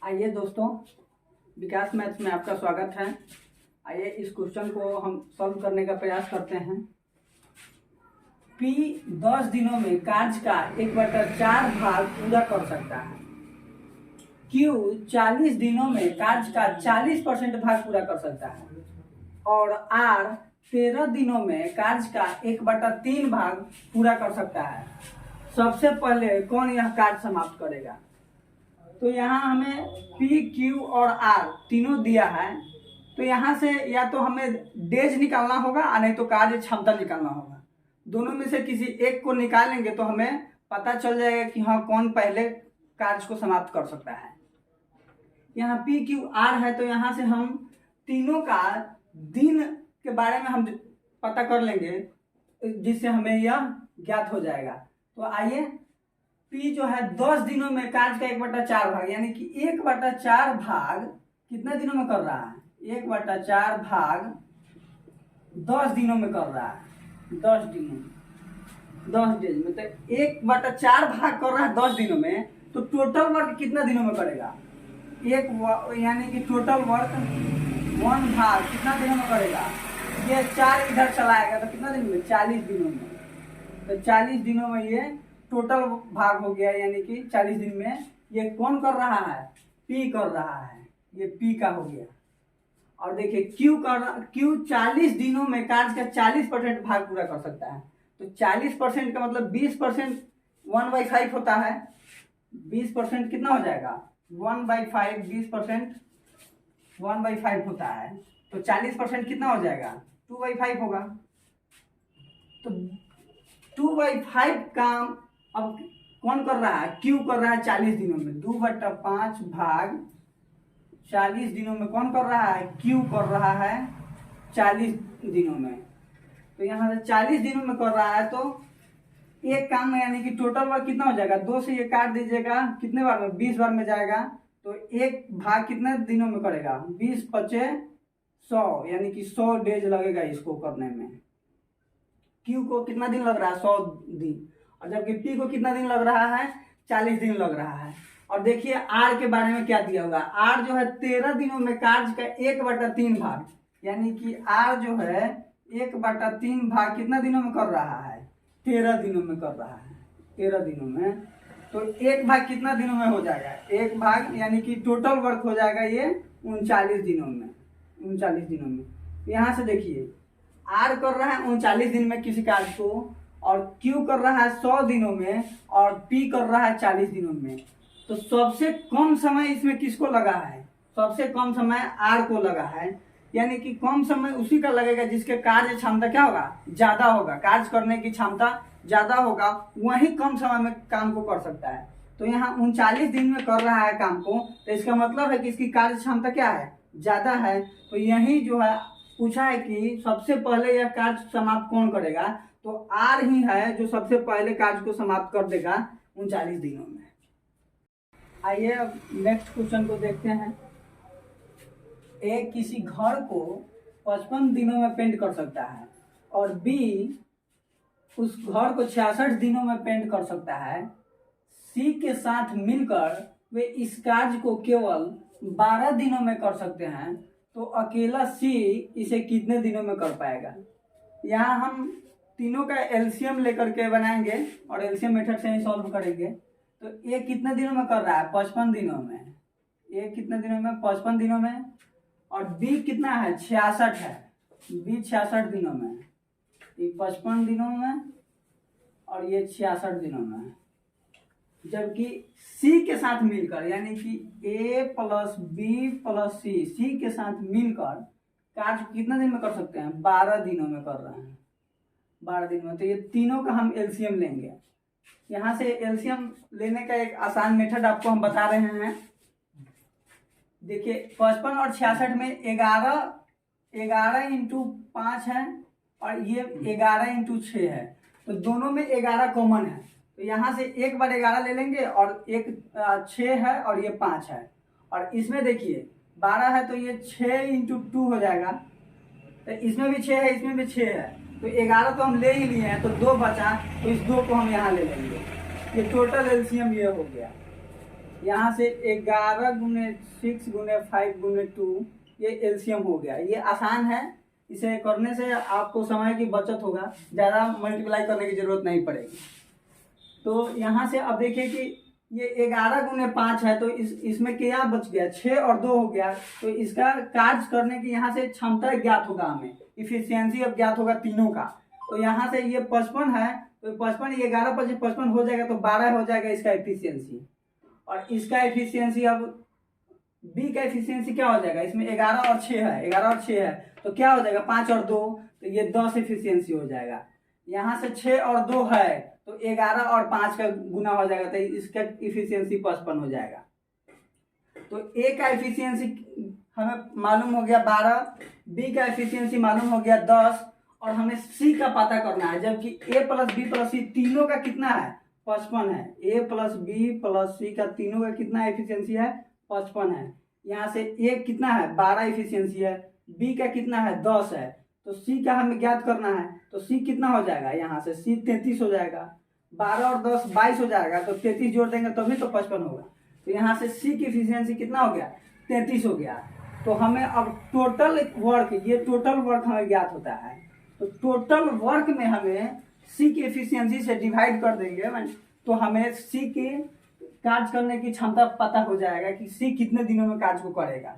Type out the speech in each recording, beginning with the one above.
आइए दोस्तों, विकास मैथ्स में आपका स्वागत है। आइए इस क्वेश्चन को हम सॉल्व करने का प्रयास करते हैं। P 10 दिनों में कार्य का 1/4 भाग पूरा कर सकता है। Q 40 दिनों में कार्य का 40% भाग पूरा कर सकता है और R 13 दिनों में कार्य का 1/3 भाग पूरा कर सकता है। सबसे पहले कौन यह कार्य समाप्त करेगा? तो यहाँ हमें P, Q और R तीनों दिया है, तो यहाँ से या तो हमें डेज निकालना होगा और नहीं तो कार्य क्षमता निकालना होगा। दोनों में से किसी एक को निकालेंगे तो हमें पता चल जाएगा कि हाँ कौन पहले कार्य को समाप्त कर सकता है। यहाँ P, Q, R है तो यहाँ से हम तीनों का दिन के बारे में हम पता कर लेंगे, जिससे हमें यह ज्ञात हो जाएगा। तो आइए, P जो है 10 दिनों में कार्य का 1/4 भाग, यानी कि 1/4 भाग कितने दिनों में कर रहा है? 1/4 भाग 10 दिनों में कर रहा है। 10 दिनों में, 10 डेज में, तो 1/4 भाग कर रहा है 10 दिनों में, तो टोटल वर्क कितना दिनों में करेगा? यानी कि टोटल वर्क 1 भाग कितना दिनों में करेगा? ये 4 इधर चलाएगा तो कितना दिन में? 40 दिनों में। तो 40 दिनों में ये टोटल भाग हो गया, यानी कि 40 दिन में ये कौन कर रहा है? P कर रहा है, ये P का हो गया। और देखिए Q 40 दिनों में कार्य का 40% भाग पूरा कर सकता है। तो 40% का मतलब 20% 1/5 होता है। 20% कितना हो जाएगा? 1/5, 20% 1/5 होता है, तो 40% कितना हो जाएगा? 2/5 होगा। तो 2/5 काम अब कौन कर रहा है? Q कर रहा है 40 दिनों में। 2/5 भाग 40 दिनों में कौन कर रहा है? Q कर रहा है 40 दिनों में। तो यहाँ से 40 दिनों में कर रहा है, तो एक काम में यानी कि टोटल वर्क कितना हो जाएगा? 2 से ये काट दीजिएगा, कितने बार में? 20 बार में जाएगा। तो एक भाग कितने दिनों में करेगा? 20 × 5 = 100, यानी कि 100 डेज लगेगा इसको करने में। Q को कितना दिन लग रहा है? 100 दिन। और जबकि P को कितना दिन लग रहा है? 40 दिन लग रहा है। और देखिए R के बारे में क्या दिया होगा। R जो है 13 दिनों में कार्य का 1/3 भाग, यानी कि R जो है 1/3 भाग कितना दिनों में कर रहा है? 13 दिनों में कर रहा है। 13 दिनों में, तो एक भाग कितना दिनों में हो जाएगा? एक भाग यानी कि टोटल वर्क हो जाएगा ये 39 दिनों में। 39 दिनों में यहाँ से देखिए, R कर रहा है 39 दिन में किसी कार्य को, और Q कर रहा है 100 दिनों में, और P कर रहा है 40 दिनों में। तो सबसे कम समय इसमें किसको लगा है? सबसे कम समय R को लगा है, यानी कि कम समय उसी का लगेगा जिसके कार्य क्षमता क्या होगा? ज्यादा होगा, कार्य करने की क्षमता ज्यादा होगा, वही कम समय में काम को कर सकता है। तो यहाँ 39 दिन में कर रहा है काम को, तो इसका मतलब है कि इसकी कार्य क्षमता क्या है? ज्यादा है। तो यही जो है पूछा है कि सबसे पहले यह कार्य समाप्त कौन करेगा? तो R ही है जो सबसे पहले कार्य को समाप्त कर देगा 39 दिनों में। आइए अब नेक्स्ट क्वेश्चन को देखते हैं। A किसी घर को 55 दिनों में पेंट कर सकता है और B उस घर को 66 दिनों में पेंट कर सकता है। C के साथ मिलकर वे इस कार्य को केवल 12 दिनों में कर सकते हैं, तो अकेला C इसे कितने दिनों में कर पाएगा? यहाँ हम तीनों का एलसीएम लेकर के बनाएंगे और एलसीएम मेथड से ही सॉल्व करेंगे। तो A कितने दिनों में कर रहा है? 55 दिनों में। A कितने दिनों में? 55 दिनों में। और B कितना है? 66 है। B 66 दिनों में। ये 55 दिनों में और ये 66 दिनों में। जबकि C के साथ मिलकर, यानी कि A + B + C के साथ मिलकर कार्य कितना दिन में कर सकते हैं? 12 दिनों में कर रहे हैं। 12 दिन में। तो ये तीनों का हम एलसीएम लेंगे। यहाँ से एलसीएम लेने का एक आसान मेथड आपको हम बता रहे हैं। देखिए 55 और 66 में 11 × 5 है और ये 11 × 6 है, तो दोनों में 11 कॉमन है। तो यहाँ से एक बार 11 ले लेंगे और एक 6 है और ये 5 है। और इसमें देखिए 12 है तो ये 6 × 2 हो जाएगा। तो इसमें भी 6 है, इसमें भी 6 है, तो 11 तो हम ले ही लिए हैं, तो 2 बचा, तो इस 2 को हम यहाँ ले लेंगे। ये टोटल एलसीएम ये हो गया। यहाँ से 11 गुने 6 गुने 5 गुने 2 ये एलसीएम हो गया। ये आसान है, इसे करने से आपको समय की बचत होगा, ज़्यादा मल्टीप्लाई करने की जरूरत नहीं पड़ेगी। तो यहाँ से अब देखिए कि ये 11 गुने 5 है, तो इसमें क्या बच गया, 6 और 2 हो गया। तो इसका कार्य करने की यहाँ से क्षमता ज्ञात होगा, हमें इफिशियंसी अब ज्ञात होगा तीनों का। तो यहाँ से ये 55 है, तो 55 11 25 55 हो जाएगा, तो 12 हो जाएगा इसका एफिशिएंसी। और इसका एफिशिएंसी अब बी का एफिशिएंसी क्या हो जाएगा, इसमें 11 और 6 है, 11 और 6 है, तो क्या हो जाएगा 5 और 2, तो ये 10 एफिशिएंसी हो जाएगा। यहाँ से 6 और 2 है, तो 11 और 5 का गुना हो जाएगा, तो इसका इफिशियंसी 55 हो जाएगा। तो ए का एफिशिएंसी हमें मालूम हो गया 12, बी का एफिशिएंसी मालूम हो गया 10, और हमें सी का पता करना है, जबकि ए प्लस बी प्लस सी तीनों का कितना है 55 है। ए प्लस बी प्लस सी का तीनों का कितना एफिशिएंसी है 55 है। यहाँ से ए कितना है 12 एफिशिएंसी है, बी का कितना है 10 है, तो सी का हमें ज्ञात करना है। तो सी कितना हो जाएगा, यहाँ से सी 33 हो जाएगा, 12 और 10 22 हो जाएगा, तो 33 जोड़ देंगे तभी तो 55 होगा। तो यहाँ से सी की एफिशिएंसी कितना हो गया 33 हो गया। तो हमें अब टोटल वर्क, ये टोटल वर्क हमें ज्ञात होता है, तो टोटल वर्क में हमें सी की एफिशिएंसी से डिवाइड कर देंगे, तो हमें सी के कार्य करने की क्षमता पता हो जाएगा कि सी कितने दिनों में कार्य को करेगा।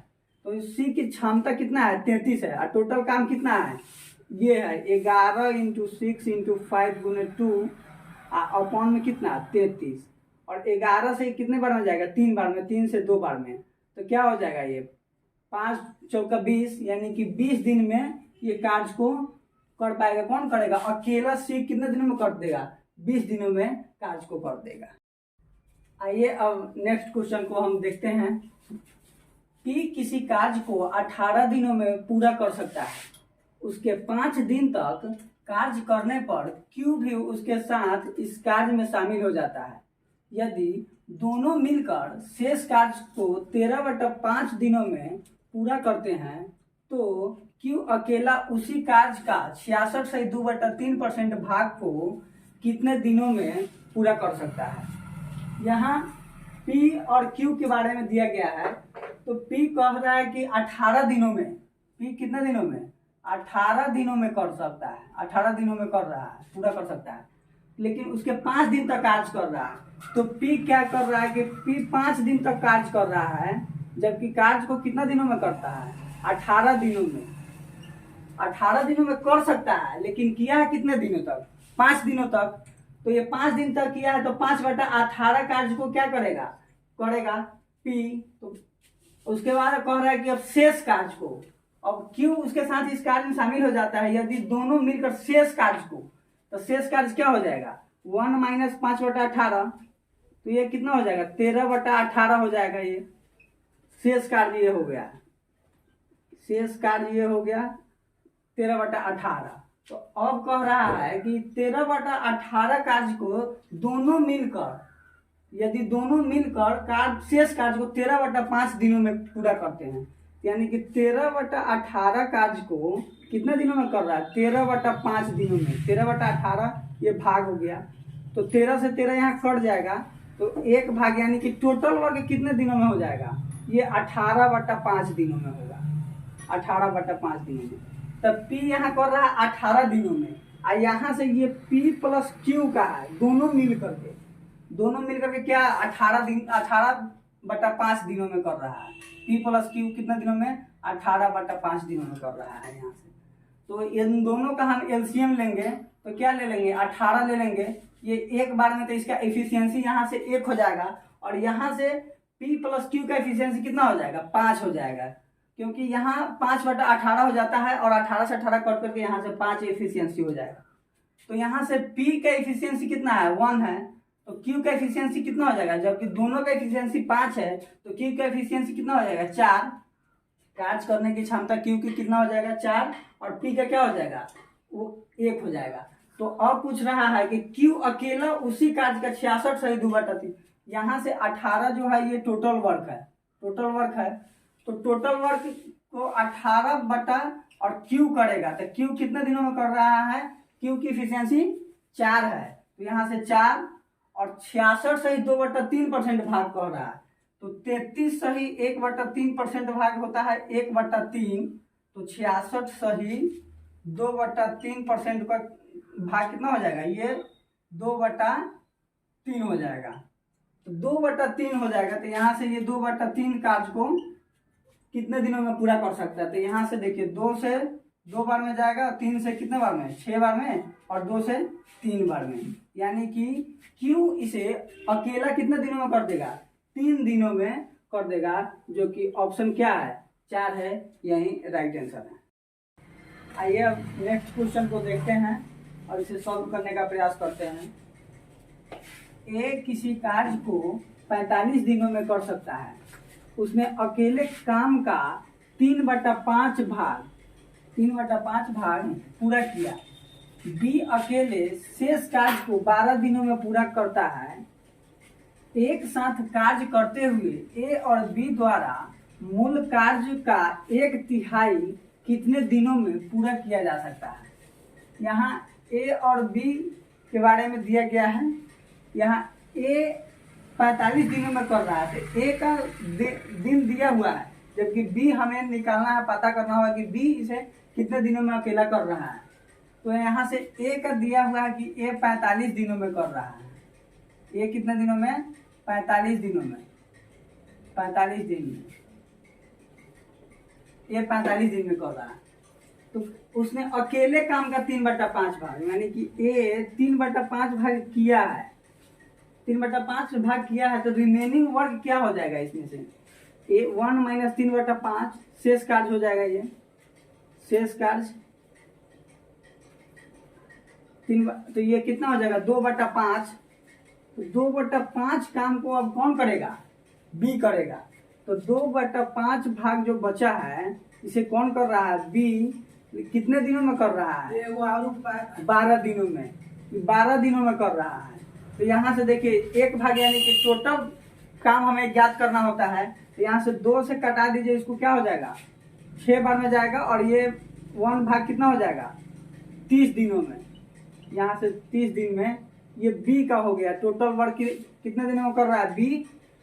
तो सी की क्षमता कितना है 33 है, और टोटल काम कितना है ये है 11 इंटू 6 इंटू 5 गुने 2 अपॉन में कितना 33, और 11 से कितने बार में जाएगा 3 बार में, 3 से 2 बार में, तो क्या हो जाएगा ये 5 चौका 20, यानी कि 20 दिन में ये कार्य को कर पाएगा। कौन करेगा, अकेला सी कितने दिनों में कर देगा 20 दिनों में कार्य को कर देगा। आइए अब नेक्स्ट क्वेश्चन को हम देखते हैं। पी किसी कार्य को 18 दिनों में पूरा कर सकता है, उसके 5 दिन तक कार्य करने पर क्यू भी उसके साथ इस कार्य में शामिल हो जाता है। यदि दोनों मिलकर शेष कार्य को 13/5 दिनों में पूरा करते हैं, तो क्यू अकेला उसी कार्य का 66.2/3% भाग को कितने दिनों में पूरा कर सकता है। यहाँ P और Q के बारे में दिया गया है, तो P कह रहा है कि 18 दिनों में, P कितने दिनों में 18 दिनों में कर सकता है, 18 दिनों में कर रहा है, पूरा कर सकता है, लेकिन उसके 5 दिन तक कार्य कर रहा है। तो P क्या कर रहा है कि P 5 दिन तक कार्य कर रहा है, जबकि कार्य को कितना दिनों में करता है 18 दिनों में। 18 दिनों में कर सकता है, लेकिन किया है कितने दिनों तक 5 दिनों तक। तो ये 5 दिन तक किया है, तो 5/18 कार्य को क्या करेगा P। तो उसके बाद कह रहा है कि अब शेष कार्य को, अब क्यों उसके साथ इस कार्य में शामिल हो जाता है, यदि दोनों मिलकर शेष कार्य को, तो शेष कार्य क्या हो जाएगा 1 - 5/18, तो ये कितना हो जाएगा 13/18 हो जाएगा। ये शेष कार्य ये हो गया, शेष कार्य ये हो गया 13/18। तो अब कह रहा है कि 13/18 कार्य को दोनों मिलकर, यदि दोनों मिलकर कार्य शेष कार्य को 13/5 दिनों में पूरा करते हैं, यानी कि 13/18 कार्य को कितने दिनों में कर रहा है 13/5 दिनों में। 13/18 ये भाग हो गया, तो 13 से 13 यहाँ कट जाएगा, तो एक भाग, यानी कि टोटल वर्क कितने दिनों में हो जाएगा ये 18/5 दिनों में होगा, 18/5 दिनों में। तब P यहाँ कर रहा है 18 दिनों में, और यहाँ से ये P प्लस Q का है, दोनों मिल करके क्या 18/5 दिनों में कर रहा है। P प्लस Q कितने दिनों में 18/5 दिनों में कर रहा है यहाँ से। तो इन दोनों का हम एलसीएम लेंगे, तो क्या ले लेंगे 18 ले लेंगे, ये एक बार में, तो इसका एफिशिएंसी यहाँ से 1 हो जाएगा, और यहाँ से P प्लस Q का एफिशिएंसी कितना हो जाएगा 5 हो जाएगा, क्योंकि यहाँ 5/18 हो जाता है, और 18 से 18 कट करके यहाँ से 5 एफिशिएंसी हो जाएगा। तो यहाँ से P का एफिशिएंसी कितना है 1 है, तो Q का एफिशिएंसी कितना हो जाएगा, जबकि दोनों का एफिशिएंसी 5 है, तो Q का एफिशिएंसी कितना हो जाएगा 4। कार्य करने की क्षमता Q की कितना हो जाएगा 4, और P का क्या हो जाएगा वो 1 हो जाएगा। तो अब पूछ रहा है कि Q अकेला उसी कार्य का 66.2/3, यहाँ से 18 जो है ये टोटल वर्क है, तो टोटल वर्क को 18 बटा और Q करेगा, तो Q कितने दिनों में कर रहा है, Q की एफिशिएंसी 4 है, तो यहाँ से 4 और 66.2/3% भाग कर रहा है, तो 33 सही 1/3% भाग होता है 1/3, तो 66 सही 2/3% का भाग कितना हो जाएगा, ये 2/3 हो जाएगा। तो 2/3 हो जाएगा, तो यहाँ से ये 2/3 कार्य को कितने दिनों में पूरा कर सकता है। तो यहाँ से देखिए 2 से 2 बार में जाएगा, 3 से कितने बार में, 6 बार में, और 2 से 3 बार में। यानी कि क्यों इसे अकेला कितने दिनों में कर देगा, 3 दिनों में कर देगा, जो कि ऑप्शन क्या है, 4 है, यही राइट आंसर है। आइए अब नेक्स्ट क्वेश्चन को देखते हैं और इसे सॉल्व करने का प्रयास करते हैं। ए किसी कार्य को 45 दिनों में कर सकता है, उसने अकेले काम का 3/5 भाग पूरा किया। बी अकेले शेष कार्य को 12 दिनों में पूरा करता है। एक साथ कार्य करते हुए ए और बी द्वारा मूल कार्य का 1/3 कितने दिनों में पूरा किया जा सकता है। यहाँ ए और बी के बारे में दिया गया है। यहाँ ए 45 दिनों में कर रहा है, तो ए का दिन दिया हुआ है, जबकि बी हमें निकालना है, पता करना होगा कि बी इसे कितने दिनों में अकेला कर रहा है। तो यहाँ से ए का दिया हुआ है कि ए 45 दिनों में कर रहा है। ए कितने दिनों में, 45 दिनों में, 45 दिन में ये 45 दिन में कर रहा है। तो उसने अकेले काम का 3/5 भाग, यानी कि ए 3/5 भाग किया है, 3/5 भाग किया है, तो रिमेनिंग वर्क क्या हो जाएगा इसमें से, ए 1 - 3/5 शेष कार्य हो जाएगा। ये शेष कार्य 3, तो ये कितना हो जाएगा 2/5। तो 2/5 काम को अब कौन करेगा, बी करेगा। तो 2/5 भाग जो बचा है इसे कौन कर रहा है, बी। कितने दिनों में कर रहा है, 12 दिनों में, 12 दिनों में कर रहा है। तो यहाँ से देखिए 1 भाग, यानी कि टोटल काम हमें ज्ञात करना होता है। तो यहाँ से 2 से कटा दीजिए, इसको क्या हो जाएगा, 6 बार में जाएगा, और ये 1 भाग कितना हो जाएगा, 30 दिनों में। यहाँ से 30 दिन में ये बी का हो गया। टोटल वर्क कितने दिनों में कर रहा है,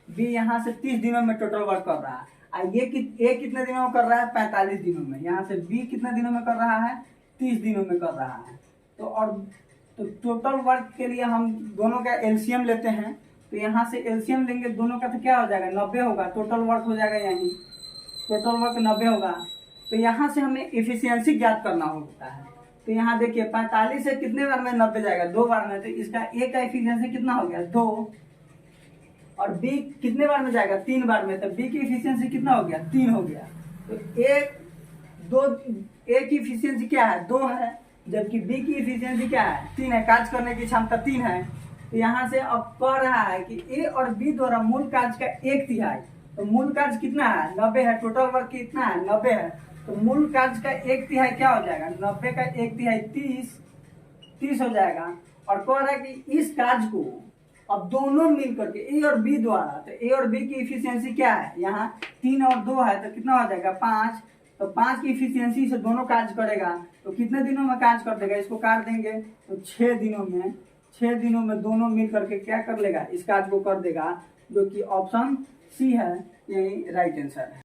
बी यहाँ से 30 दिनों में टोटल वर्क कर रहा है। ये कितने दिनों में कर रहा है, 45 दिनों में। यहाँ से बी कितने दिनों में कर रहा है, 30 दिनों में कर रहा है। तो टोटल वर्क के लिए हम दोनों का एलसीएम लेते हैं। तो यहाँ से एलसीएम लेंगे दोनों का, तो क्या हो जाएगा, 90 होगा। टोटल वर्क हो जाएगा, यहीं टोटल वर्क 90 होगा। तो यहाँ से हमें एफिशिएंसी ज्ञात करना होता है। तो यहाँ देखिए 45 से कितने बार में 90 जाएगा, 2 बार में। तो इसका ए का एफिशिएंसी कितना हो गया, 2। और बी कितने बार में जाएगा, 3 बार में। तो बी की एफिशिएंसी कितना हो गया, 3 हो गया। तो ए की एफिशिएंसी क्या है, 2 है, जबकि बी की एफिशिएंसी क्या है, 3 है। कार्य करने की क्षमता 3 है। तो यहाँ से अब कह रहा है कि ए और बी द्वारा मूल कार्य का 1/3, तो मूल कार्य कितना है, 90 है। टोटल वर्क कितना है, 90 है। तो मूल कार्य का 1/3 क्या हो जाएगा, 90 का 1/3 30 हो जाएगा। और कह रहा है कि इस कार्य को अब दोनों मिल करके ए और बी द्वारा, तो ए और बी की इफिशियंसी क्या है, यहाँ 3 और 2 है, तो कितना हो जाएगा, 5। तो 5 की इफिशियंसी से दोनों कार्य करेगा। तो कितने दिनों में कार्य कर देगा, इसको काट देंगे तो 6 दिनों में। 6 दिनों में दोनों मिल करके क्या कर लेगा, इस कार्य को कर देगा, जो कि ऑप्शन सी है, यही राइट आंसर है।